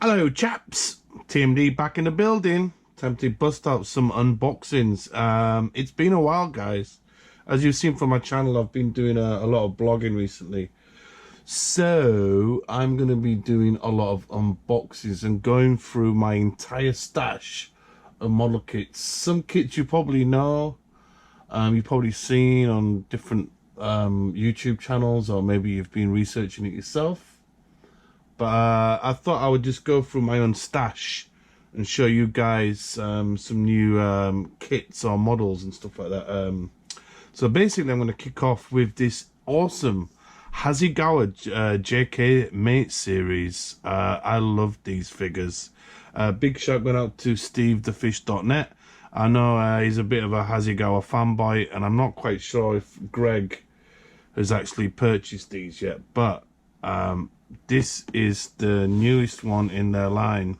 Hello chaps, TMD back in the building. Time to bust out some unboxings. It's been a while guys. As you've seen from my channel, I've been doing a lot of blogging recently. So I'm going to be doing a lot of unboxings and going through my entire stash of model kits. Some kits you probably know, you've probably seen on different YouTube channels, or maybe you've been researching it yourself. But I thought I would just go through my own stash and show you guys some new kits or models and stuff like that. So basically I'm going to kick off with this awesome Hasegawa JK Mate series. I love these figures. Big shout going out to stevethefish.net. I know he's a bit of a Hasegawa fanboy, and I'm not quite sure if Greg has actually purchased these yet, but this is the newest one in their line.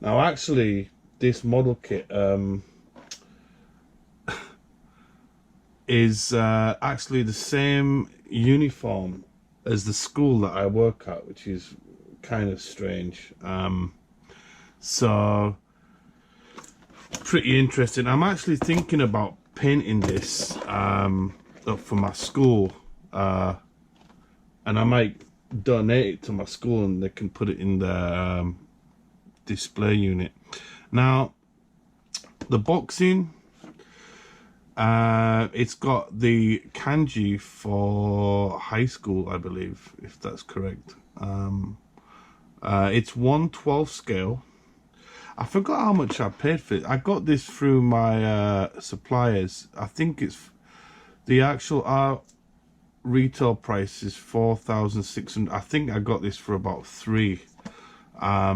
Now actually this model kit is actually the same uniform as the school that I work at, which is kind of strange. So pretty interesting. I'm actually thinking about painting this up for my school, and I might donate it to my school and they can put it in the display unit. Now the boxing, it's got the kanji for high school, I believe, if that's correct. It's 1/12 scale. I forgot how much I paid for it. I got this through my suppliers. I think it's the actual retail price is 4,600. I think I got this for about $3. I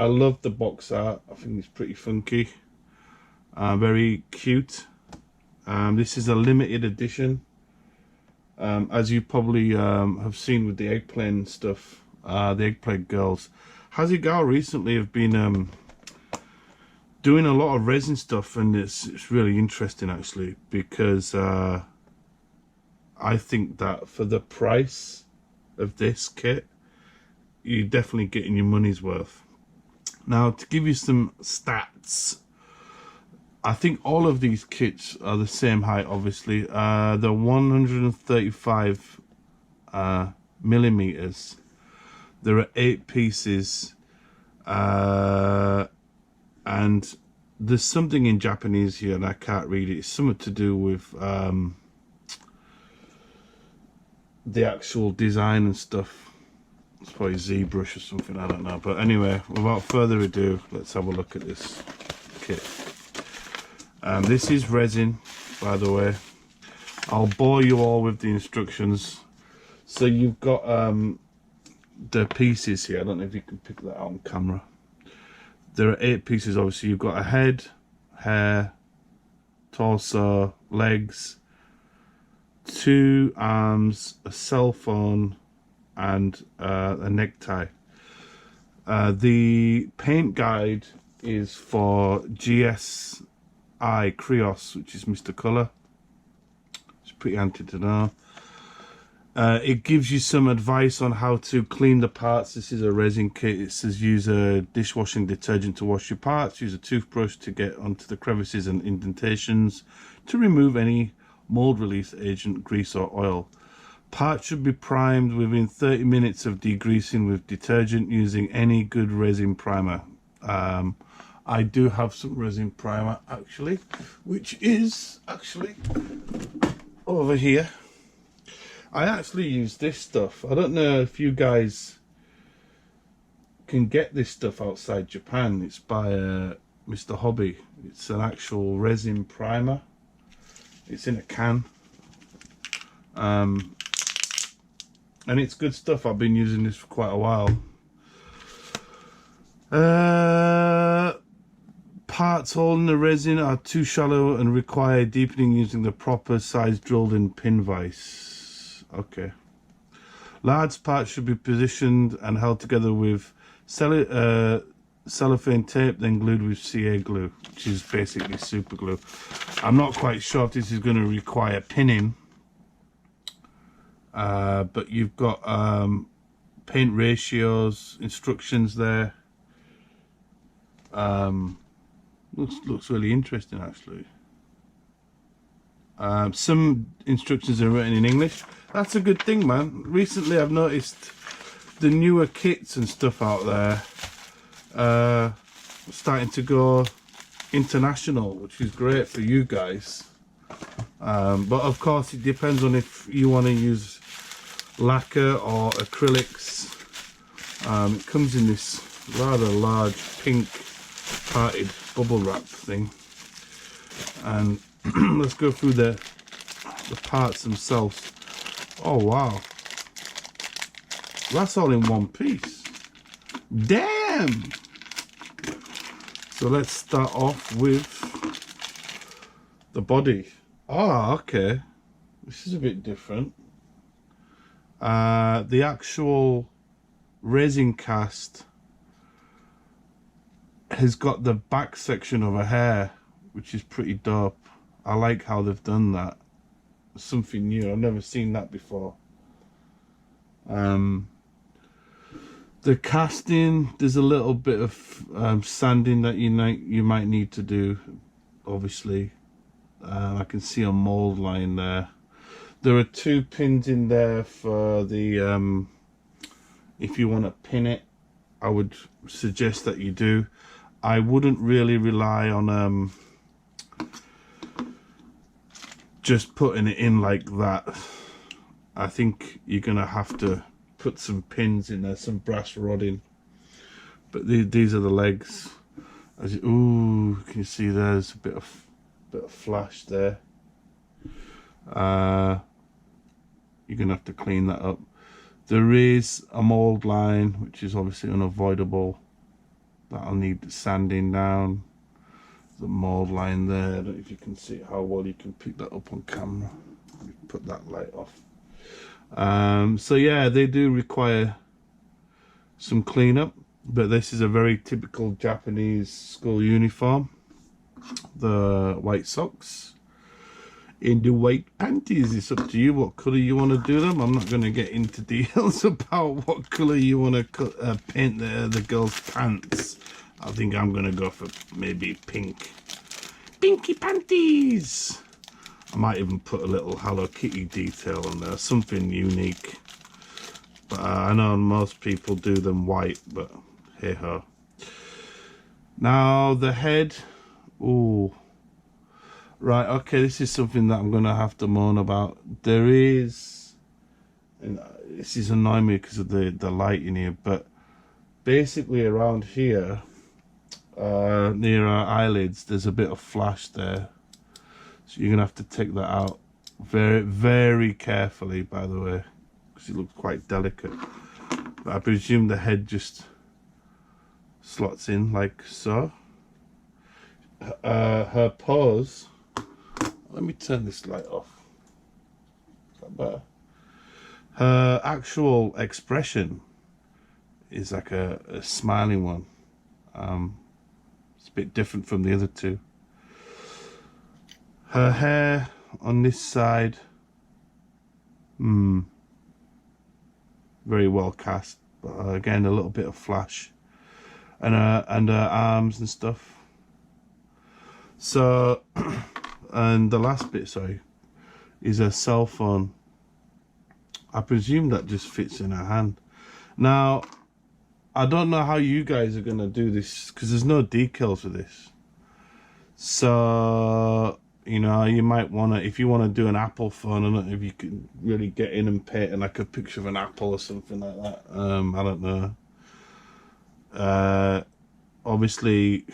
love the box art. I think it's pretty funky, very cute. This is a limited edition, as you probably have seen with the eggplant stuff, the eggplant girls. Hasegawa recently have been doing a lot of resin stuff, and it's really interesting actually, because I think that for the price of this kit, you're definitely getting your money's worth. Now, to give you some stats, I think all of these kits are the same height, obviously. They're 135 millimeters. There are 8 pieces, and there's something in Japanese here and I can't read it. It's something to do with the actual design and stuff. It's probably ZBrush or something, I don't know. But anyway, without further ado, let's have a look at this kit. This is resin, by the way. I'll bore you all with the instructions. So you've got the pieces here. I don't know if you can pick that out on camera. There are 8 pieces, obviously. You've got a head, hair, torso, legs, 2 arms, a cell phone, and a necktie. The paint guide is for GSI Krios, which is Mr. Colour. It's pretty handy to know. It gives you some advice on how to clean the parts. This is a resin kit. It says use a dishwashing detergent to wash your parts, use a toothbrush to get onto the crevices and indentations, to remove any mold release agent, grease or oil. Parts should be primed within 30 minutes of degreasing with detergent using any good resin primer. I do have some resin primer actually, which is actually over here. I actually use this stuff. I don't know if you guys can get this stuff outside Japan. It's by Mr. Hobby. It's an actual resin primer. It's in a can, and it's good stuff. I've been using this for quite a while. Parts holding the resin are too shallow and require deepening using the proper size drilled in pin vise. Okay. Large parts should be positioned and held together with cellophane tape, then glued with CA glue, which is basically super glue. I'm not quite sure if this is going to require pinning, but you've got paint ratios, instructions there. Looks really interesting actually. Some instructions are written in English. That's a good thing, man. Recently I've noticed the newer kits and stuff out there starting to go international, which is great for you guys. But of course it depends on if you want to use lacquer or acrylics. It comes in this rather large pink parted bubble wrap thing, and let's go through the parts themselves. Oh wow, that's all in one piece. Damn! So let's start off with the body. Ah, okay, this is a bit different. The actual resin cast has got the back section of a hair, which is pretty dope. I like how they've done that. Something new. I've never seen that before. The casting, there's a little bit of sanding that you might need to do. Obviously, I can see a mold line there. There are 2 pins in there for the if you want to pin it. I would suggest that you do. I wouldn't really rely on just putting it in like that. I think you're gonna have to put some pins in there, some brass rodding. But these are the legs. Ooh, can you see there's a bit of flash there. You're gonna have to clean that up. There is a mold line, which is obviously unavoidable. That'll need sanding down. The mold line there. I don't know if you can see how well you can pick that up on camera. Let me put that light off. So yeah, they do require some cleanup, but this is a very typical Japanese school uniform. The white socks in the white panties. It's up to you what colour you want to do them. I'm not going to get into details about what colour you want to paint the girls' pants. I think I'm going to go for maybe pink. Pinky panties! I might even put a little Hello Kitty detail on there, something unique. But I know most people do them white, but hey ho. Now the head. Ooh. Right, okay, this is something that I'm going to have to moan about. There is, and this is annoying me because of the light in here, but basically around here, near our eyelids, there's a bit of flash there. So you're going to have to take that out very, very carefully, by the way, because it looks quite delicate. But I presume the head just slots in like so. Her pose. Let me turn this light off. Is that better? Her actual expression is like a smiling one. It's a bit different from the other two. Her hair on this side, very well cast, but again a little bit of flash, and her arms and stuff. So. And the last bit, sorry, is a cell phone. I presume that just fits in her hand. Now, I don't know how you guys are going to do this, because there's no decals for this. So, you know, you might want to, if you want to do an Apple phone, I don't know if you can really get in and paint like a picture of an apple or something like that. I don't know. Obviously,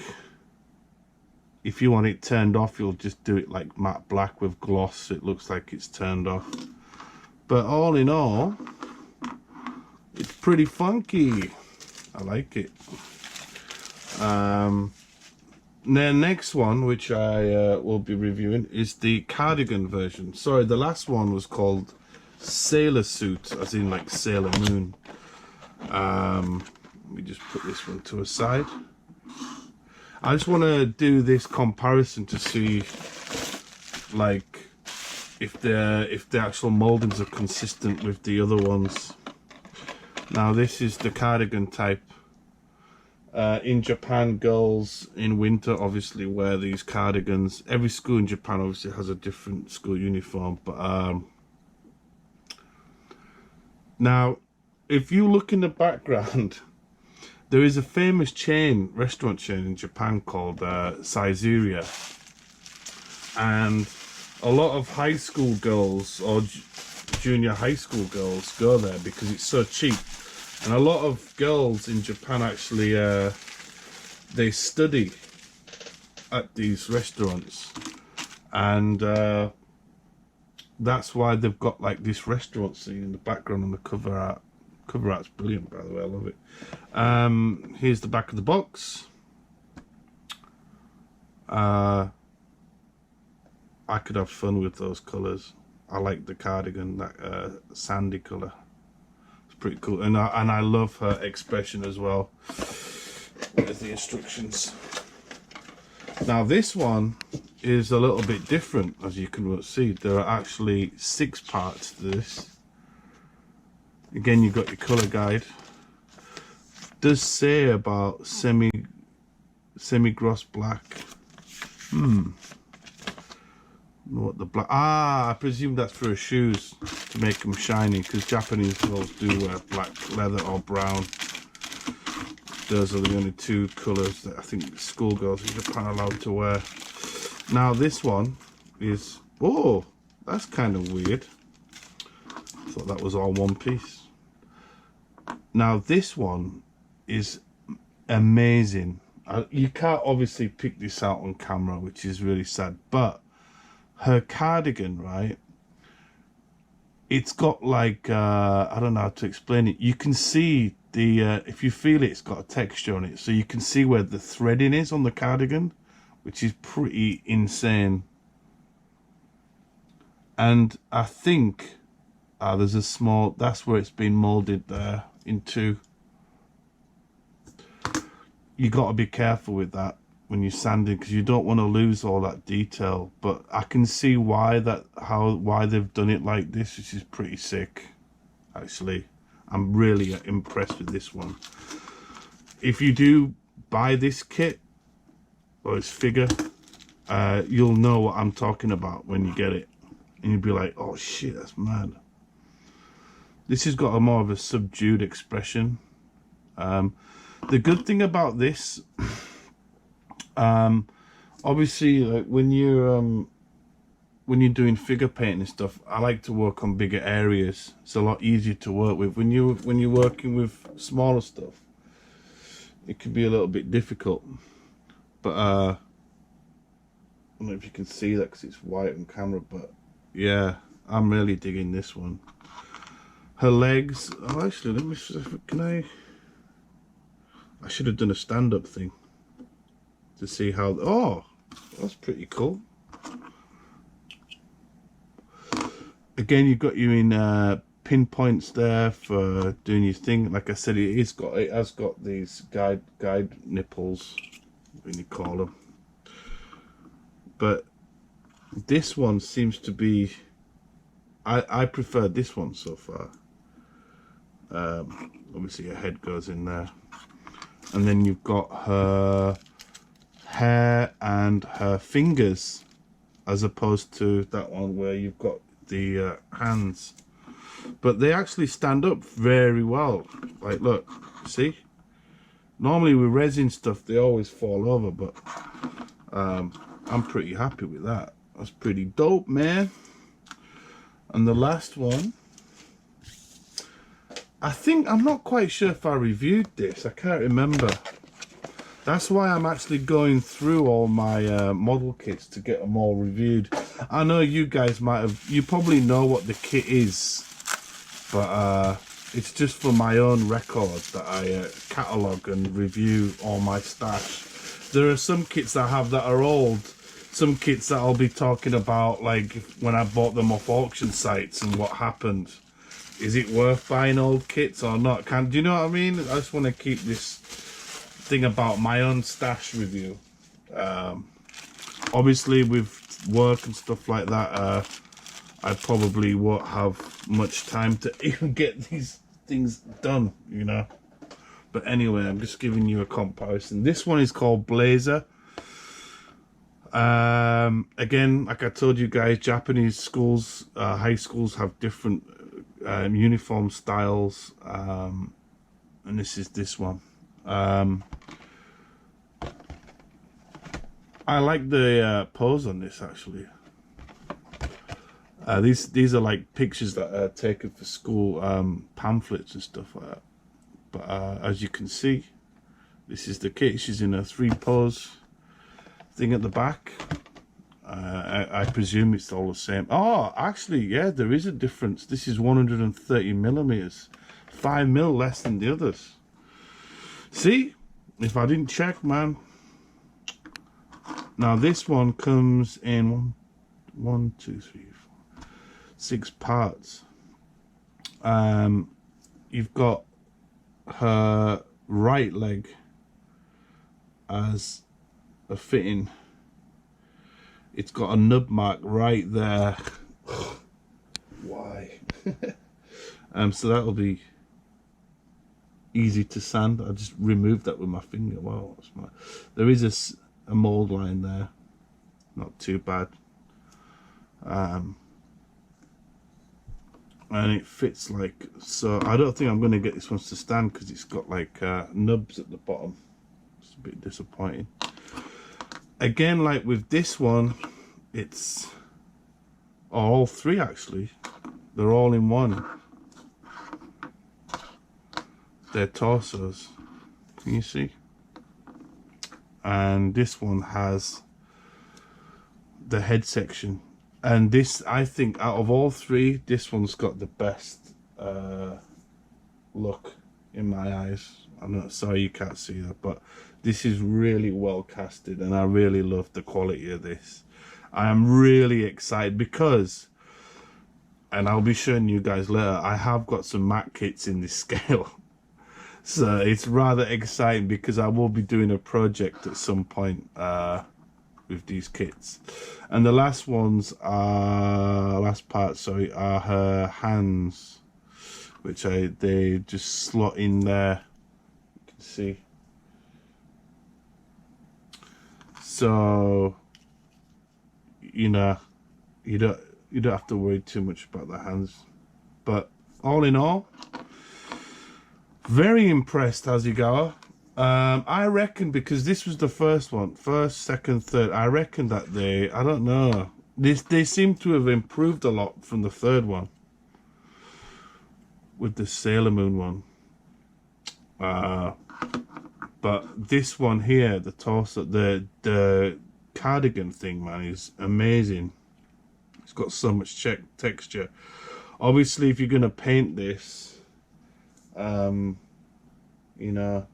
if you want it turned off, you'll just do it like matte black with gloss. It looks like it's turned off. But all in all, it's pretty funky. I like it. The next one, which I will be reviewing, is the Cardigan version. Sorry, the last one was called Sailor Suit, as in like Sailor Moon. Let me just put this one to a side. I just want to do this comparison to see, like, if the actual moldings are consistent with the other ones. Now this is the Cardigan type, In Japan, girls in winter obviously wear these cardigans. Every school in Japan obviously has a different school uniform, but now if you look in the background, there is a famous restaurant chain in Japan called Saizeriya, and a lot of high school girls or junior high school girls go there because it's so cheap. And a lot of girls in Japan actually, they study at these restaurants, and that's why they've got like this restaurant scene in the background on the cover art. Cover art's brilliant, by the way, I love it. Here's the back of the box. I could have fun with those colours. I like the cardigan, that sandy colour. Pretty cool, and I love her expression as well. There's the instructions. Now this one is a little bit different, as you can see. There are actually 6 parts to this. Again, you've got your color guide. It does say about semi gloss black. What the black? I presume that's for her shoes to make them shiny, because Japanese girls do wear black leather or brown. Those are the only 2 colours that I think schoolgirls in Japan are allowed to wear. Now this one is, oh, that's kind of weird. I thought that was all one piece. Now this one is amazing. You can't obviously pick this out on camera, which is really sad, but her cardigan, right, it's got like I don't know how to explain it. You can see the if you feel it, it's got a texture on it, so you can see where the threading is on the cardigan, which is pretty insane. And I think there's a small, that's where it's been molded there into. You got to be careful with that when you're sanding, because you don't want to lose all that detail. But I can see why they've done it like this, which is pretty sick. Actually, I'm really impressed with this one. If you do buy this kit or this figure, you'll know what I'm talking about when you get it, and you'll be like, oh shit, that's mad. This has got a more of a subdued expression. The good thing about this, obviously, like when you're doing figure painting and stuff, I like to work on bigger areas. It's a lot easier to work with. When you're working with smaller stuff, it can be a little bit difficult. But I don't know if you can see that because it's white on camera, but yeah, I'm really digging this one. Her legs, oh actually, let me see, I should have done a stand-up thing to see how, oh, that's pretty cool. Again, you've got you in pinpoints there for doing your thing. Like I said, it has got these guide nipples, when you call them. But this one seems to be, I prefer this one so far. Obviously her head goes in there, and then you've got her hair and her fingers, as opposed to that one where you've got the hands. But they actually stand up very well. Like, look, see, normally with resin stuff they always fall over, but I'm pretty happy with that. That's pretty dope, man. And the last one, I think, I'm not quite sure if I reviewed this, I can't remember. That's why I'm actually going through all my model kits to get them all reviewed. I know you guys might have, you probably know what the kit is, but it's just for my own record that I catalogue and review all my stash. There are some kits I have that are old, some kits that I'll be talking about, like when I bought them off auction sites and what happened. Is it worth buying old kits or not? Do you know what I mean? I just want to keep this thing about my own stash review. Obviously with work and stuff like that, I probably won't have much time to even get these things done, you know. But anyway, I'm just giving you a comparison. This one is called Blazer. Again, like I told you guys, Japanese schools, high schools have different uniform styles, and this is this one. I like the pose on this actually. These are like pictures that are taken for school pamphlets and stuff like that. But as you can see, this is the kit. She's in a 3-pose thing at the back. I presume it's all the same. Oh, actually, yeah, there is a difference. This is 130 millimeters, 5 mil less than the others. See, if I didn't check, man. Now this one comes in 1, 2, 3, 4, 6 parts. You've got her right leg as a fitting. It's got a nub mark right there. Why? So that'll be easy to sand. I just removed that with my finger. Wow, that's my... There is a mold line there, not too bad. And it fits like so. I don't think I'm going to get this one to stand because it's got like nubs at the bottom. It's a bit disappointing. Again, like with this one, it's all 3 actually. They're all in one. They're torsos. Can you see? And this one has the head section. And this, I think, out of all 3, this one's got the best look in my eyes. I'm not sorry you can't see that, but this is really well casted, and I really love the quality of this. I am really excited because, and I'll be showing you guys later, I have got some matte kits in this scale. So it's rather exciting because I will be doing a project at some point with these kits. And the last ones are, last part, sorry, are her hands, which they just slot in there. You can see. So, you know, you don't have to worry too much about the hands. But all in all, very impressed, Hasegawa. I reckon because this was the first one, first, second, third, I reckon that I don't know, they seem to have improved a lot from the third one with the Sailor Moon one. But this one here, the torso, the cardigan thing, man, is amazing. It's got so much texture. Obviously, if you're gonna paint this, you know,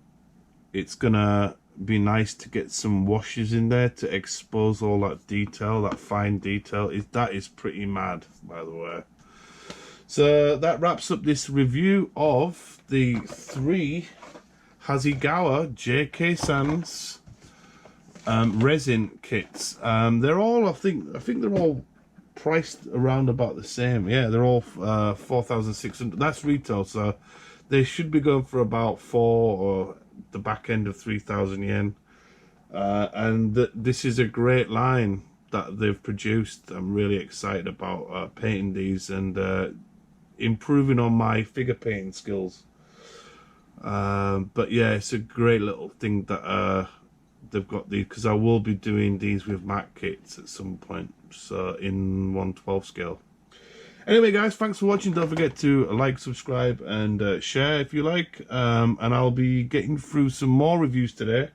it's gonna be nice to get some washes in there to expose all that detail, that fine detail. That is pretty mad, by the way. So that wraps up this review of the 3 Hasegawa JK Sans resin kits. They're all, I think they're all priced around about the same. Yeah, they're all 4,600. That's retail, so they should be going for about 4 or the back end of 3,000 yen. And this is a great line that they've produced. I'm really excited about painting these and improving on my figure painting skills. But yeah, it's a great little thing that they've got these, because I will be doing these with matte kits at some point, so in 1/12 scale. Anyway guys, thanks for watching. Don't forget to like, subscribe and share if you like, and I'll be getting through some more reviews today.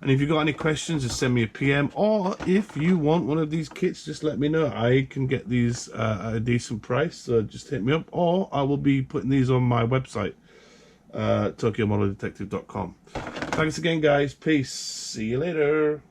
And if you've got any questions, just send me a PM, or if you want one of these kits, just let me know. I can get these at a decent price, so just hit me up, or I will be putting these on my website, TokyoModelDetective.com. Thanks again guys, peace, see you later.